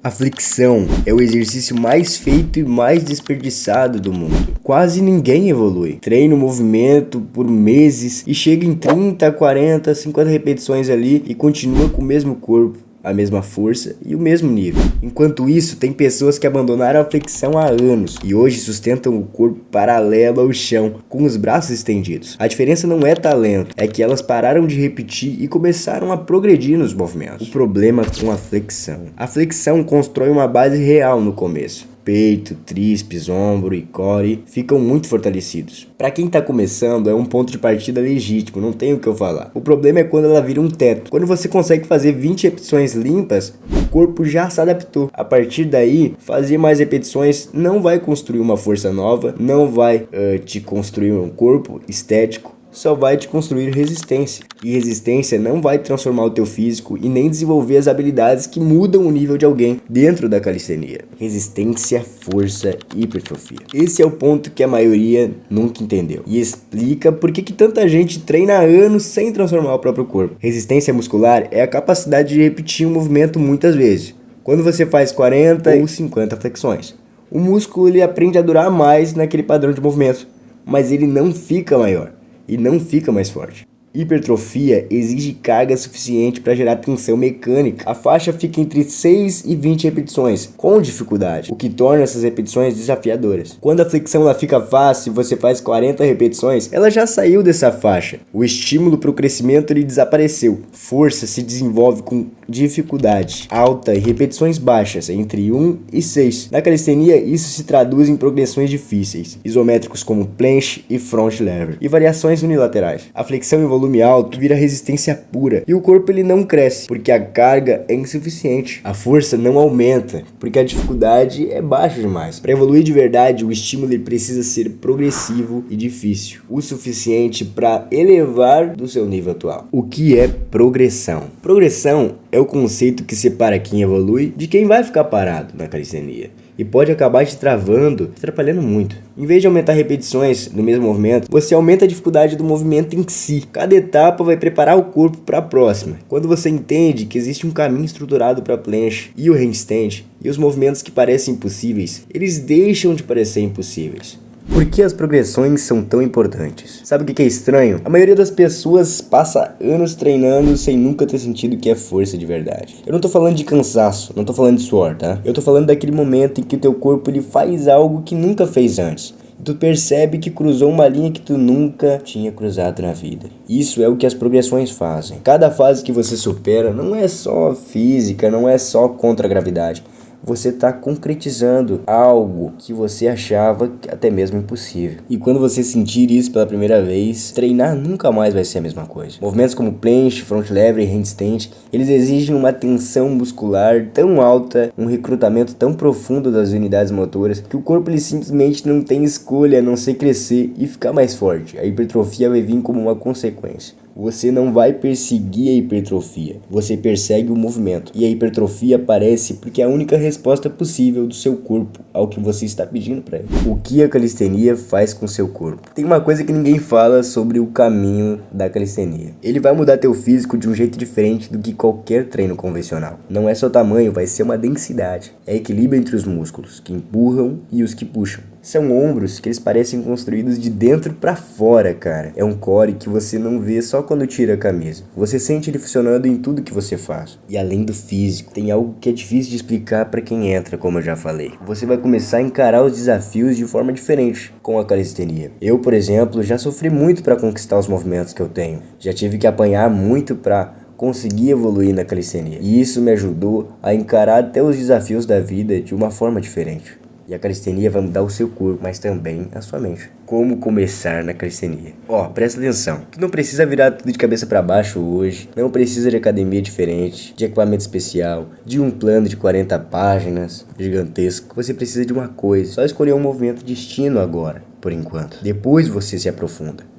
A flexão é o exercício mais feito e mais desperdiçado do mundo. Quase ninguém evolui. Treina o movimento por meses e chega em 30, 40, 50 repetições ali e continua com o mesmo corpo, a mesma força e o mesmo nível. Enquanto isso, tem pessoas que abandonaram a flexão há anos e hoje sustentam o corpo paralelo ao chão, com os braços estendidos. A diferença não é talento, é que elas pararam de repetir e começaram a progredir nos movimentos. O problema com a flexão constrói uma base real no começo. Peito, tríceps, ombro e core ficam muito fortalecidos. Para quem tá começando, é um ponto de partida legítimo, não tem o que eu falar. O problema é quando ela vira um teto. Quando você consegue fazer 20 repetições limpas, o corpo já se adaptou. A partir daí, fazer mais repetições não vai construir uma força nova, não vai te construir um corpo estético, só vai te construir resistência. E resistência não vai transformar o teu físico e nem desenvolver as habilidades que mudam o nível de alguém dentro da calistenia. Resistência, força e hipertrofia. Esse é o ponto que a maioria nunca entendeu. E explica por que tanta gente treina há anos sem transformar o próprio corpo. Resistência muscular é a capacidade de repetir um movimento muitas vezes. Quando você faz 40 ou 50 flexões, o músculo ele aprende a durar mais naquele padrão de movimento, mas ele não fica maior e não fica mais forte. Hipertrofia exige carga suficiente para gerar tensão mecânica. A faixa fica entre 6 e 20 repetições, com dificuldade, o que torna essas repetições desafiadoras. Quando a flexão ela fica fácil e você faz 40 repetições, ela já saiu dessa faixa. O estímulo para o crescimento ele desapareceu. Força se desenvolve com dificuldade alta e repetições baixas, entre 1 e 6. Na calistenia, isso se traduz em progressões difíceis, isométricos como planche e front lever, e variações unilaterais. A flexão em volume alto vira resistência pura e o corpo ele não cresce porque a carga é insuficiente. A força não aumenta porque a dificuldade é baixa demais. Para evoluir de verdade, o estímulo ele precisa ser progressivo e difícil, o suficiente para elevar do seu nível atual. O que é progressão? Progressão é o conceito que separa quem evolui de quem vai ficar parado na calistenia. E pode acabar te travando, te atrapalhando muito. Em vez de aumentar repetições no mesmo movimento, você aumenta a dificuldade do movimento em si. Cada etapa vai preparar o corpo para a próxima. Quando você entende que existe um caminho estruturado para a planche e o handstand, e os movimentos que parecem impossíveis, eles deixam de parecer impossíveis. Por que as progressões são tão importantes? Sabe o que é estranho? A maioria das pessoas passa anos treinando sem nunca ter sentido que é força de verdade. Eu não tô falando de cansaço, não tô falando de suor, tá? Eu tô falando daquele momento em que o teu corpo ele faz algo que nunca fez antes. Tu percebe que cruzou uma linha que tu nunca tinha cruzado na vida. Isso é o que as progressões fazem. Cada fase que você supera não é só física, não é só contra a gravidade. Você está concretizando algo que você achava até mesmo impossível. E quando você sentir isso pela primeira vez, treinar nunca mais vai ser a mesma coisa. Movimentos como planche, front lever e handstand, eles exigem uma tensão muscular tão alta, um recrutamento tão profundo das unidades motoras, que o corpo ele simplesmente não tem escolha a não ser crescer e ficar mais forte. A hipertrofia vai vir como uma consequência. Você não vai perseguir a hipertrofia, você persegue o movimento. E a hipertrofia aparece porque é a única resposta possível do seu corpo ao que você está pedindo para ele. O que a calistenia faz com o seu corpo? Tem uma coisa que ninguém fala sobre o caminho da calistenia. Ele vai mudar teu físico de um jeito diferente do que qualquer treino convencional. Não é só tamanho, vai ser uma densidade. É equilíbrio entre os músculos que empurram e os que puxam. São ombros que eles parecem construídos de dentro pra fora, cara. É um core que você não vê só quando tira a camisa. Você sente ele funcionando em tudo que você faz. E além do físico, tem algo que é difícil de explicar pra quem entra, como eu já falei. Você vai começar a encarar os desafios de forma diferente com a calistenia. Eu, por exemplo, já sofri muito pra conquistar os movimentos que eu tenho. Já tive que apanhar muito pra conseguir evoluir na calistenia. E isso me ajudou a encarar até os desafios da vida de uma forma diferente. E a calistenia vai mudar o seu corpo, mas também a sua mente. Como começar na calistenia? Presta atenção. Tu não precisa virar tudo de cabeça para baixo hoje. Não precisa de academia diferente, de equipamento especial, de um plano de 40 páginas gigantesco. Você precisa de uma coisa. Só escolher um movimento destino agora, por enquanto. Depois você se aprofunda.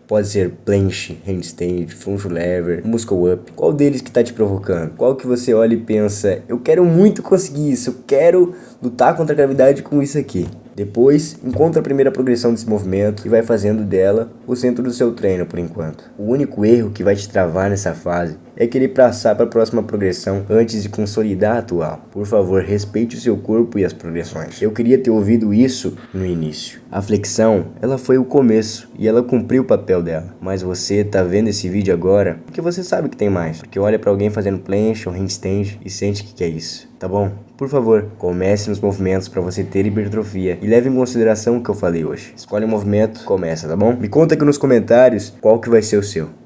Pode ser planche, handstand, front lever, muscle up. Qual deles que tá te provocando? Qual que você olha e pensa, eu quero muito conseguir isso, eu quero lutar contra a gravidade com isso aqui. Depois, encontra a primeira progressão desse movimento e vai fazendo dela o centro do seu treino por enquanto. O único erro que vai te travar nessa fase é querer passar para a próxima progressão antes de consolidar a atual. Por favor, respeite o seu corpo e as progressões. Eu queria ter ouvido isso no início. A flexão, ela foi o começo e ela cumpriu o papel dela. Mas você tá vendo esse vídeo agora porque você sabe que tem mais. Porque olha para alguém fazendo plancha ou handstand e sente que é isso. Tá bom? Por favor, comece nos movimentos para você ter hipertrofia e leve em consideração o que eu falei hoje. Escolhe um movimento, começa, tá bom? Me conta aqui nos comentários qual que vai ser o seu.